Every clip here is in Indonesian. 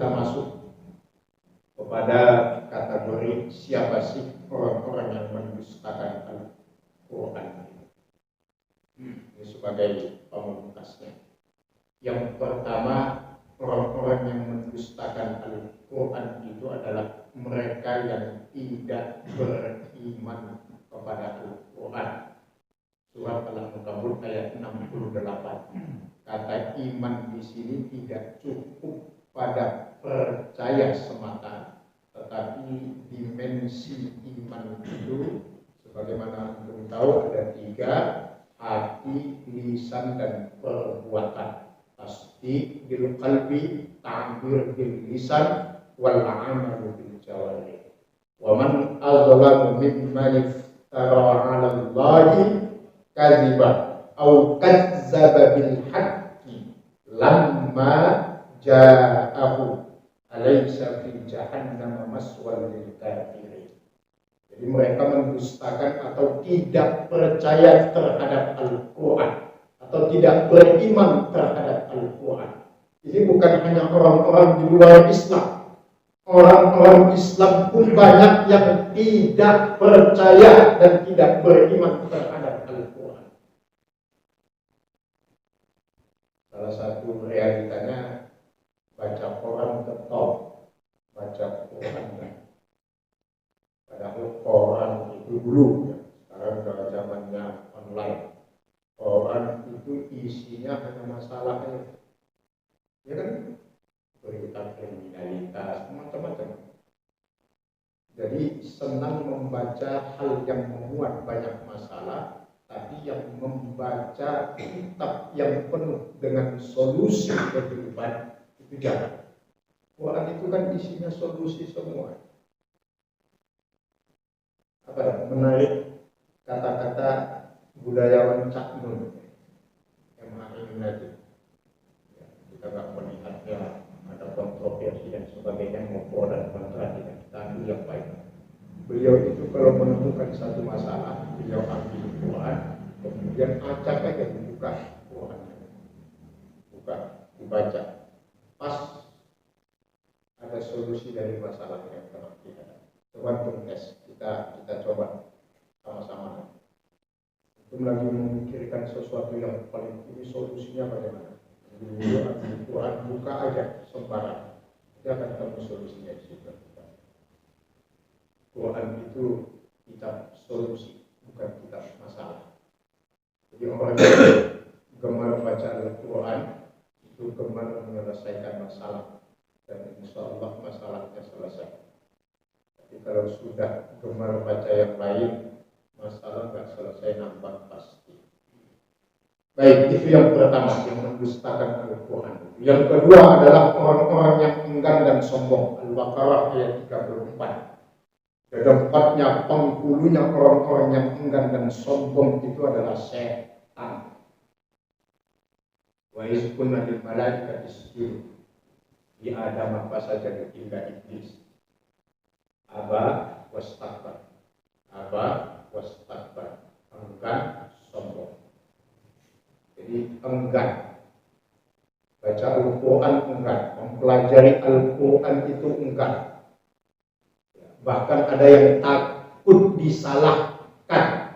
kita masuk kepada kategori siapa sih orang-orang yang mendustakan Al-Quran. Ini sebagai pemungkasnya. Yang pertama, orang-orang yang mendustakan Al-Quran itu adalah mereka yang tidak beriman kepada Al-Quran. Surat Al-Ankabut ayat 68. Kata iman di sini tidak cukup pada percaya semata, tetapi dimensi iman itu sebagaimana antum tahu ada 3: hati, lisan, dan perbuatan. Tasdiq bil qalbi, ta'bir bil lisan, wal amalu bil jawarih. Wa man azlamu mimman iftara 'ala Allahi kadziban aw kadzdzaba bil haqqi lamma ja'ahu alaysa fi jahannam maswal lil kafirin. Jadi mereka mendustakan atau tidak percaya terhadap Al-Quran atau tidak beriman terhadap Al-Quran. Ini bukan hanya orang-orang di luar Islam. Orang-orang Islam pun banyak yang tidak percaya dan tidak beriman terhadap Al-Quran. Salah satu realitanya baca Quran ketop, baca Quran kan. Padahal Quran itu dulu ya, sekarang sudah zamannya online. Quran itu isinya hanya masalahnya, ya kan, berita kriminalitas, macam-macam. Jadi senang membaca hal yang memuat banyak masalah, tapi yang membaca kitab yang penuh dengan solusi kehidupan itu jarang. Quran itu kan isinya solusi semua. Apa menarik kata-kata budayawan Cak Nun MHI ya, kita nggak melihatnya ada kontroversi dan sebagainya maupun dan kontra dengan kita ambil yang baik. Beliau itu kalau menemukan satu masalah, beliau ambil Quran, kemudian acak aja dibuka Quran, buka, dibaca, pas ada solusi dari masalah yang telah dihadapi. Coba tes, kita coba sama-sama. Itu lagi memikirkan sesuatu yang paling ini solusinya bagaimana. Dulu Al-Quran buka aja sembarang, dia akan ketemu solusinya di situ. Quran itu kitab solusi, bukan kitab masalah. Jadi orang yang gemar baca Al-Quran itu gemar menyelesaikan masalah, dan insya Allah masalahnya selesai. Tapi kalau sudah gemar baca yang lain, masalah nggak selesai, nambah pasti. Baik, itu yang pertama, yang mendustakan Al-Quran. Yang kedua adalah orang-orang yang enggan dan sombong. Al-Baqarah ayat 34. Kedempatnya, penghulunya orang-orang yang enggan dan sombong itu adalah setan. Wa iz qulna lil malaikati isjudu li Adam apa saja illa iblis. Aba wastakbar. Aba wastakbar. Enggan, sombong. Jadi enggan. Baca Al-Quran enggan. Mempelajari Al-Quran itu enggan. Bahkan ada yang takut disalahkan,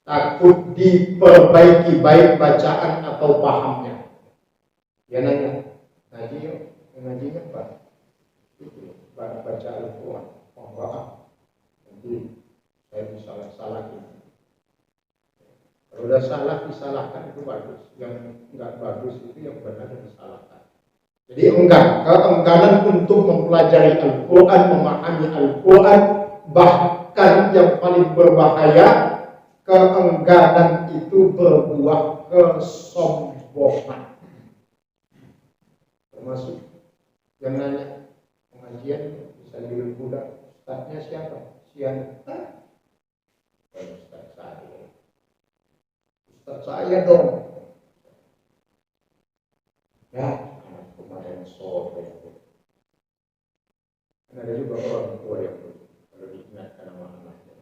takut diperbaiki baik bacaan atau pahamnya. Dia nanya, ngaji yuk, ngajinya apa? Itu baca Al-Quran. Oh, maaf, nanti saya salah ini. Kalau udah salah disalahkan itu bagus, yang enggak bagus itu yang benar disalahkan. Jadi keengganan untuk mempelajari Al-Quran, memahami Al-Quran, bahkan yang paling berbahaya, keengganan itu berbuah kesombongan. Termasuk yang nanya, pengajian bisa dibilang budak, ustaznya siapa? Sian. Ustaz saya. Ustaz saya dong. Ya. Kemarin sore ada juga orang tua yang kalau diingatkan sama anaknya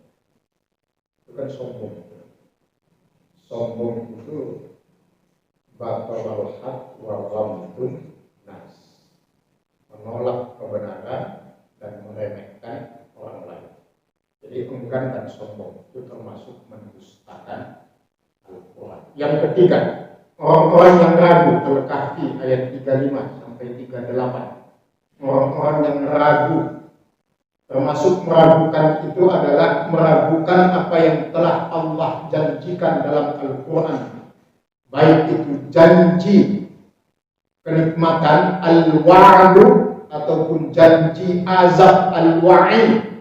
itu kan sombong. Sombong itu batal hak wa ghamtun nas, menolak dan sombong. Itu termasuk mendustakan Al-Quran. Yang ketiga, orang-orang yang ragu. Al-Kahfi ayat 35 sampai 38. Orang-orang yang ragu, termasuk meragukan itu adalah meragukan apa yang telah Allah janjikan dalam Al-Quran, baik itu janji kenikmatan al-wa'du ataupun janji azab al-wa'id.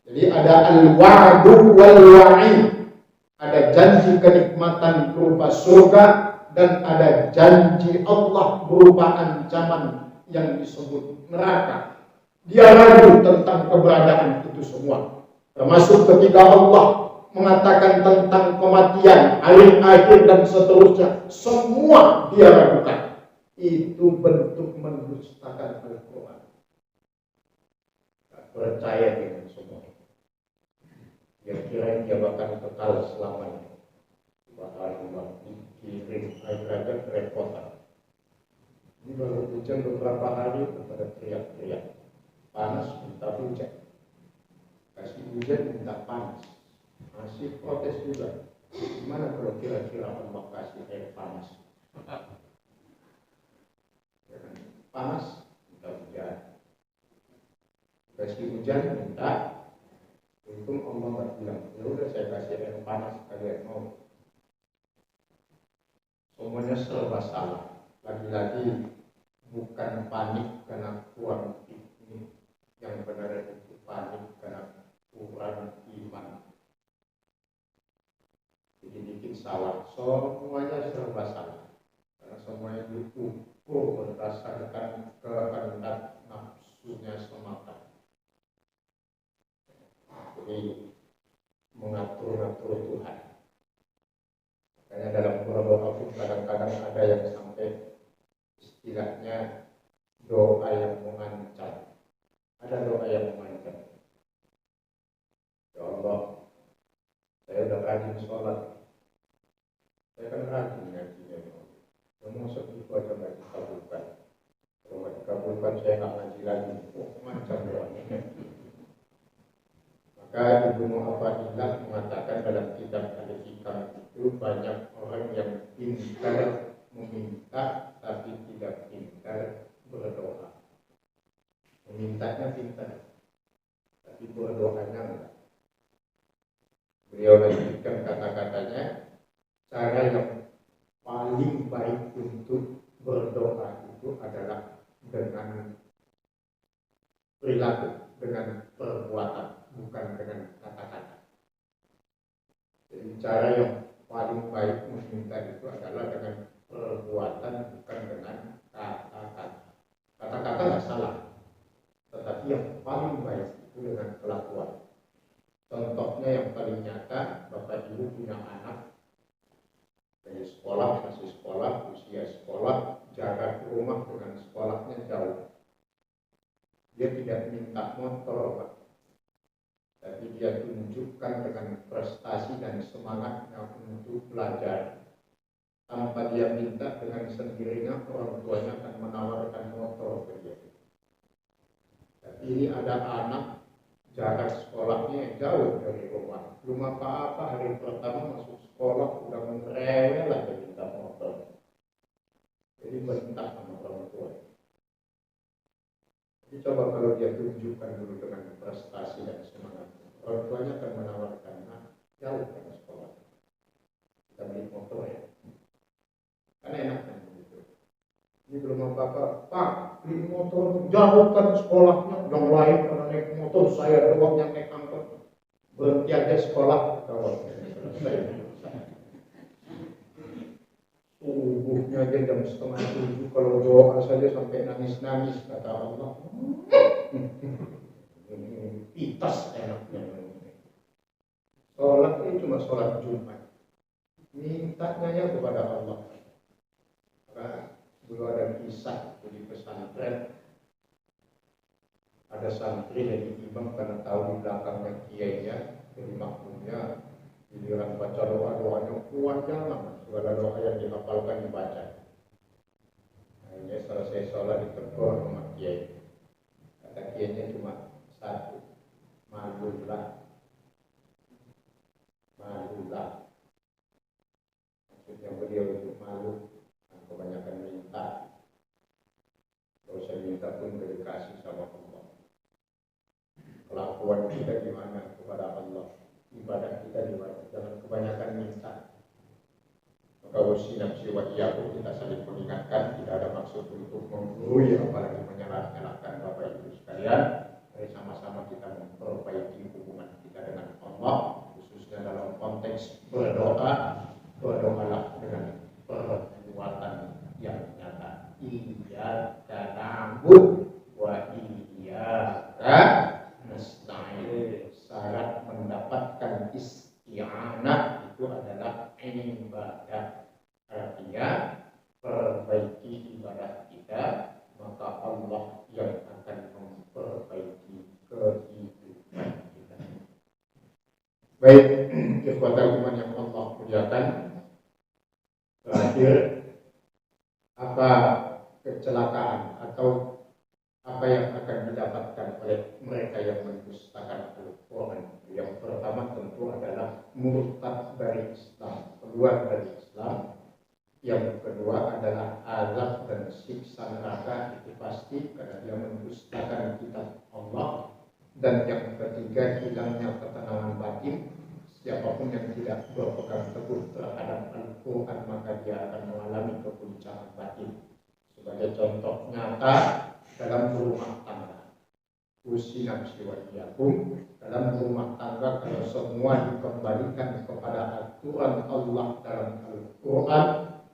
Jadi ada al-wa'du wal-wa'id, ada janji kenikmatan berupa surga dan ada janji Allah berupa ancaman yang disebut neraka. Dia ragu tentang keberadaan itu semua, termasuk ketika Allah mengatakan tentang kematian, hari akhir dan seterusnya, semua dia ragukan. Itu bentuk mendustakan Al-Quran. Tak percaya dengan semua. Dia kira dia bakal kekal selamanya. Subhanallah, dikirim air aja kerepotan. Ini baru hujan beberapa hari pada teriak-teriak. Panas minta hujan, kasih hujan minta panas, masih protes juga. Gimana kalau kira-kira Allah kasih air panas? Panas minta hujan, kasih hujan minta. Untung Allah nggak bilang, ya udah saya kasih air panas kalian mau. Semuanya serba salah. Lagi-lagi bukan panik karena kurang ini, yang benar itu panik karena kurang iman. Jadi dikit salah, semuanya serba salah. Karena semuanya diukur berdasarkan kehendak nafsunya semata. Jadi mengatur-ngatur Tuhan. Makanya dalam doa pun kadang-kadang ada yang sampai istilahnya doa yang mengancam. Ada doa yang mengancam. Ya Allah, saya udah rajin sholat. Saya kan rajin ngajinya. Masuk itu aja nggak dikabulkan. Kalau nggak dikabulkan saya nggak ngaji lagi. Oh, mengancam doanya. Maka Ibnu Athaillah mengatakan dalam kitab Al-Hikam itu banyak orang yang pintar meminta tapi tidak pintar berdoa. Memintanya pintar, tapi berdoanya enggak. Beliau lanjutkan kata-katanya, cara yang paling baik untuk berdoa itu adalah dengan perilaku, dengan perbuatan, bukan dengan kata-kata. Jadi cara yang paling baik meminta itu adalah dengan perbuatan, bukan dengan kata-kata. Kata-kata nggak salah, tetapi yang paling baik itu dengan kelakuan. Contohnya yang paling nyata, Bapak Ibu punya anak dari sekolah, masih sekolah, usia sekolah, jarak rumah dengan sekolahnya jauh. Dia tidak minta motor, Pak, tapi dia tunjukkan dengan prestasi dan semangatnya untuk belajar. Tanpa dia minta, dengan sendirinya orang tuanya akan menawarkan motor ke dia. Tapi ini ada anak jarak sekolahnya jauh dari rumah, belum apa-apa, hari pertama masuk sekolah udah merewel aja minta motor. Jadi bentak sama orang tua. Jadi coba kalau dia tunjukkan dulu dengan prestasi dan semangat, orang tuanya akan menawarkan, nah, jauh dari sekolah, kita beli motor ya, kan enak kan begitu. Ini belum apa-apa, Pak, beli motor, jauhkan sekolahnya, yang lain kalau naik motor, saya doang yang naik angkot, berhenti aja sekolah, kalau selesai. Subuhnya aja jam 6:30, kalau doa saja sampai nangis-nangis, kata Allah. Pitas enaknya. Sholat ini cuma sholat Jumat, mintanya ya kepada Allah. Karena dulu ada kisah di pesantren, ada santri jadi imam karena tahu di belakangnya kiainya, jadi makmumnya, giliran baca doa-doanya kuatnya lama, segala doa yang dihafalkan dibaca. Akhirnya selesai sholat ditegur sama kiai. Kata kiainya cuma satu, malulah. kasih sama Allah. Kelakuan kita gimana kepada Allah, ibadah kita gimana, jangan kebanyakan minta. Maka wasi nafsi wa iyyakum, kita saling mengingatkan, tidak ada maksud untuk menggurui apalagi menyalahkan Bapak Ibu sekalian. Mari sama-sama kita memperbaiki hubungan kita dengan Allah, khususnya dalam konteks berdoa. Berdoalah dengan perbuatan yang nyata. Iyyaka na'budu wa iyyaka nasta'in. Syarat mendapatkan isti'anah itu adalah ibadah. Artinya perbaiki ibadah kita, maka Allah yang akan memperbaiki kehidupan kita. Baik, ikhwatal iman yang Allah muliakan, terakhir, apa kecelakaan atau apa yang akan didapatkan oleh mereka yang mendustakan Al-Quran? Yang pertama tentu adalah murtad dari Islam, keluar dari Islam. Yang kedua adalah azab dan siksa neraka, itu pasti karena dia mendustakan kitab Allah. Dan yang ketiga, hilangnya ketenangan batin. Siapapun yang tidak berpegang teguh terhadap Al-Quran, maka dia akan mengalami keguncangan batin. Sebagai contoh nyata dalam rumah tangga, usi nafsi wa iyyakum, dalam rumah tangga kalau semua dikembalikan kepada aturan Allah dalam Al-Quran,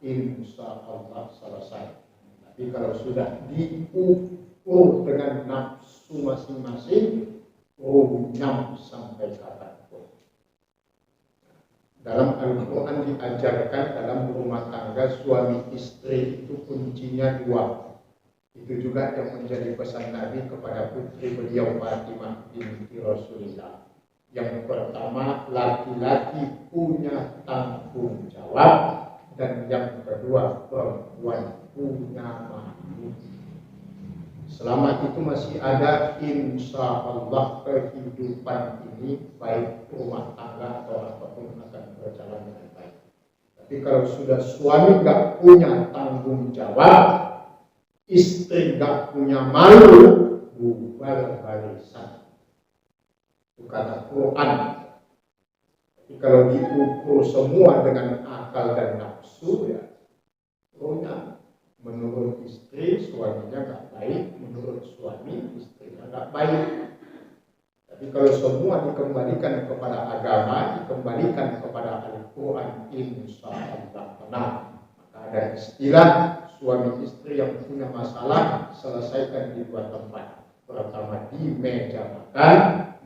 insya Allah selesai. Tapi kalau sudah diukur dengan nafsu masing-masing, runyam sampai kapanpun. Dalam Al-Quran diajarkan dalam rumah tangga suami istri itu kuncinya dua. Itu juga yang menjadi pesan Nabi kepada putri beliau Fatimah binti Rasulullah. Yang pertama, laki-laki punya tanggung jawab. Dan yang kedua, perempuan punya malu. Selama itu masih ada, insya Allah kehidupan ini baik rumah tangga atau apapun akan berjalan dengan baik. Tapi kalau sudah suami gak punya tanggung jawab, istri gak punya malu, bubar barisan. Itu kata Quran. Tapi kalau diukur semua dengan akal dan nafsu, ya pokoknya menurut istri suaminya gak baik, menurut suami istrinya gak baik. Tapi kalau semua dikembalikan kepada agama, dikembalikan kepada Al-Quran, insya Allah benar. Maka ada istilah suami istri yang punya masalah selesaikan di dua tempat. Pertama di meja makan,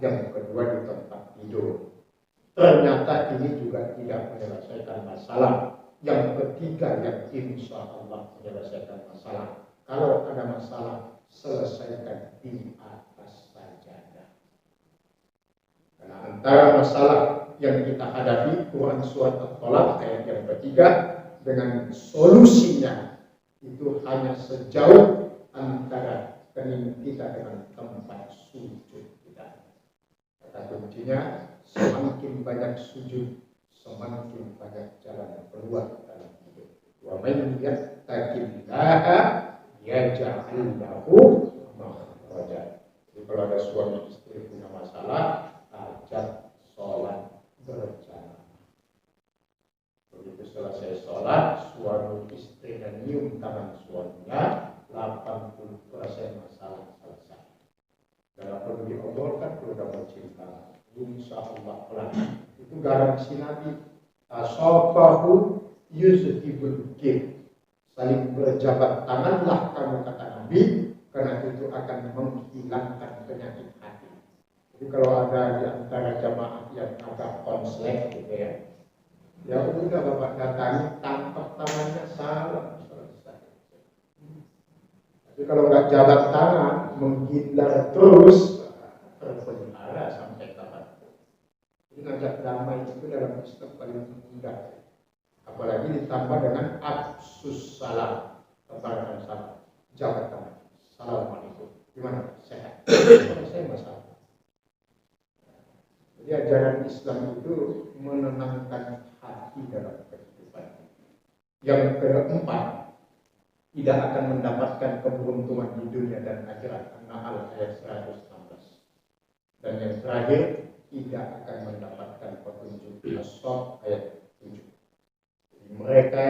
yang kedua di tempat tidur. Ternyata ini juga tidak menyelesaikan masalah. Yang ketiga yang insya Allah menyelesaikan masalah. Kalau ada masalah, selesaikan di atas sajadah. Karena antara masalah yang kita hadapi, Quran Surat At-Tolak ayat yang ketiga, dengan solusinya itu hanya sejauh antara kening kita dengan tempat sujud kita. Kata kuncinya, semakin banyak sujud, semakin banyak jalan keluar dalam hidup. Wa man yattaqillaha yaj'al lahu makhraja. Jadi kalau ada suami istri punya masalah, ajak sholat berjamaah. Begitu selesai sholat, suami istri dan nyium tangan suaminya, 80% masalah selesai. Dalam perlu diobrolkan, perlu dapat cinta. Insya Allah pelan. Itu garansi Nabi. Asofahu yuzhibul kib. Saling berjabat tanganlah kamu, kata Nabi, karena itu akan menghilangkan penyakit hati. Jadi kalau ada di antara jamaah yang agak konslet gitu ya udah bapak datangi, tangkap tangannya, salam, selesai. Tapi kalau nggak jabat tangan, menghindar terus, terpelihara sampai kapan. Jadi ngajak damai itu dalam Islam paling mudah. Apalagi ditambah dengan absus salam, kebaran salam, jabat tangan, assalamualaikum, gimana, sehat, selesai masalah. Jadi ajaran Islam itu menenangkan hati dalam kehidupan. Yang keempat, tidak akan mendapatkan keberuntungan di dunia dan akhirat. An-Nahl ayat 116. Dan yang terakhir, tidak akan mendapatkan petunjuk. As-Saff ayat 7. Jadi mereka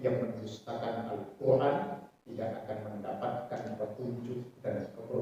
yang mendustakan Al-Quran tidak akan mendapatkan petunjuk dan keberuntungan